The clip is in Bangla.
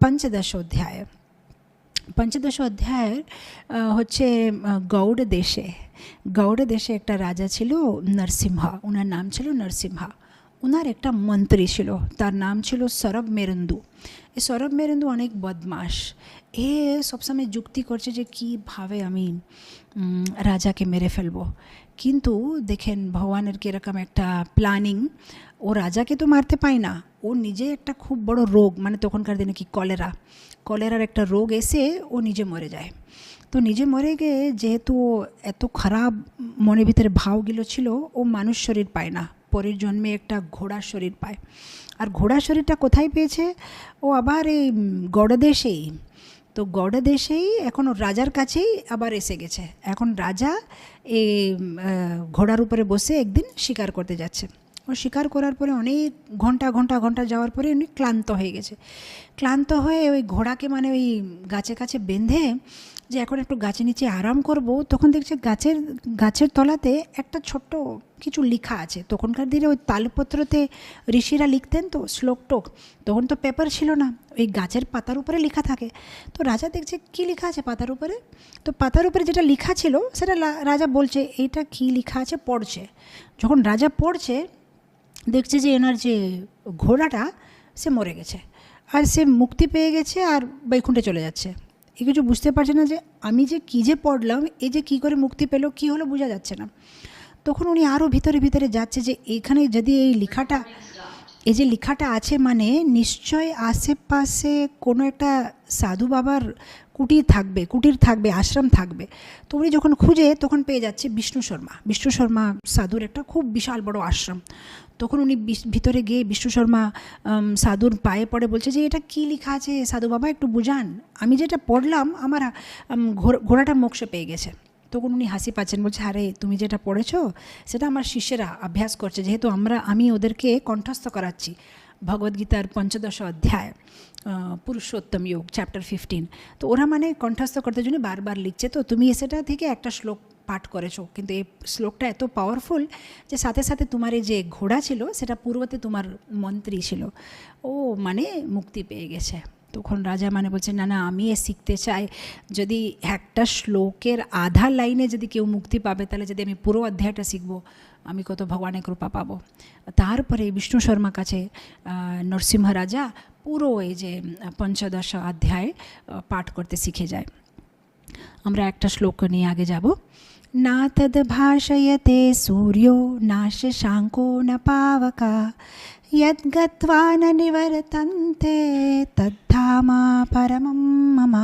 পঞ্চদশ অধ্যায়। পঞ্চদশ অধ্যায় হচ্ছে গৌড় দেশে একটা রাজা ছিল নরসিংহা, ওনার নাম ছিল নরসিংহা। ওনার একটা মন্ত্রী ছিল, তার নাম ছিল সরব মেরুন্দু। এই সরব মেরুন্দু অনেক বদমাস। এ সবসময় যুক্তি করছে যে কীভাবে আমি রাজাকে মেরে ফেলবো। কিন্তু দেখেন ভগবানের কীরকম একটা প্ল্যানিং। ও রাজাকে তো মারতে পায় না, ও নিজে একটা খুব বড় রোগ, মানে তখনকার দিনে কি কলেরার একটা রোগ এসে ও নিজে মরে যায়। তো নিজে মরে গিয়ে যেহেতু এত খারাপ মনের ভিতরে ভাবগুলো ছিল, ও মানুষ শরীর পায় না, পরের জন্মে একটা ঘোড়ার শরীর পায়। আর ঘোড়ার শরীরটা কোথায় পেয়েছে? ও আবার এই গৌড়দেশেই। তো গৌড়দেশেই এখন রাজার কাছেই আবার এসে গেছে। এখন রাজা এই ঘোড়ার উপরে বসে একদিন শিকার করতে যাচ্ছে। ও শিকার করার পরে অনেক ঘন্টা যাওয়ার পরে উনি ক্লান্ত হয়ে গেছে। ক্লান্ত হয়ে ওই ঘোড়াকে মানে ওই গাছে বেঁধে যে এখন একটু গাছের নিচে আরাম করব, তখন দেখছে গাছের তলাতে একটা ছোট্ট কিছু লেখা আছে। তখনকার দিনে ওই তালপত্রতে ঋষিরা লিখতেন তো শ্লোক, তখন তো পেপার ছিল না, ওই গাছের পাতার উপরে লেখা থাকে। তো রাজা দেখছে কি লেখা আছে পাতার উপরে। তো পাতার উপরে যেটা লেখা ছিল সেটা রাজা বলছে এইটা কি লেখা আছে, পড়ছে। যখন রাজা পড়ছে দেখছে যে এনার যে ঘোড়াটা সে মরে গেছে, আর সে মুক্তি পেয়ে গেছে আর বৈকুণ্ঠে চলে যাচ্ছে। এ কিছু বুঝতে পারছে না যে আমি যে কী যে পড়লাম, এই যে কী করে মুক্তি পেল, কী হলো বোঝা যাচ্ছে না। তখন উনি আরও ভিতরে যাচ্ছে যে এখানে যদি এই যে লেখাটা আছে, মানে নিশ্চয় আশেপাশে কোনো একটা সাধু বাবার কুটির থাকবে, আশ্রম থাকবে। তো উনি যখন খুঁজে তখন পেয়ে যাচ্ছে বিষ্ণু শর্মা সাধুর একটা খুব বিশাল বড় আশ্রম। তখন উনি ভিতরে গিয়ে বিষ্ণু শর্মা সাধুর পায়ে পড়ে বলছে যে এটা কি লেখা আছে সাধু বাবা, একটু বুঝান, আমি যেটা পড়লাম আমার ঘোড়াটা মোক্ষে পেয়ে গেছে। তখন উনি হাসি পাচ্ছেন, বলছে আরে তুমি যেটা পড়েছো সেটা আমার শিষ্যেরা অভ্যাস করছে, যেহেতু আমি ওদেরকে কণ্ঠস্থ করাচ্ছি ভগবদ্গীতার পঞ্চদশ অধ্যায় পুরুষোত্তম যোগ চ্যাপ্টার 15। তো ওরা মানে কণ্ঠস্থ করতে জন্য বারবার লিখছে। তো তুমি সেটা থেকে একটা শ্লোক পাঠ করেছো, কিন্তু এই শ্লোকটা এত পাওয়ারফুল যে সাথে সাথে তোমার এই যে ঘোড়া ছিল সেটা পূর্বতে তোমার মন্ত্রী ছিল, ও মানে মুক্তি পেয়ে গেছে। তখন রাজা মানে বলছে না আমি এ শিখতে চাই, যদি একটা শ্লোকের আধা লাইনে যদি কেউ মুক্তি পাবে তাহলে যদি আমি পুরো অধ্যায়টা শিখবো, আমি কত ভগবানের কৃপা পাবো। তারপরে বিষ্ণু শর্মা কাছে নরসিংহ রাজা পুরো এই যে পঞ্চদশ অধ্যায় পাঠ করতে শিখে যায়। আমরা একটা শ্লোক নিয়ে আগে যাব। না তদ ভাষয়তে সূর্যো না শশাঙ্কো না পাবকা यद् गत्वा न निवर्तन्ते तद्धामा परमं मम।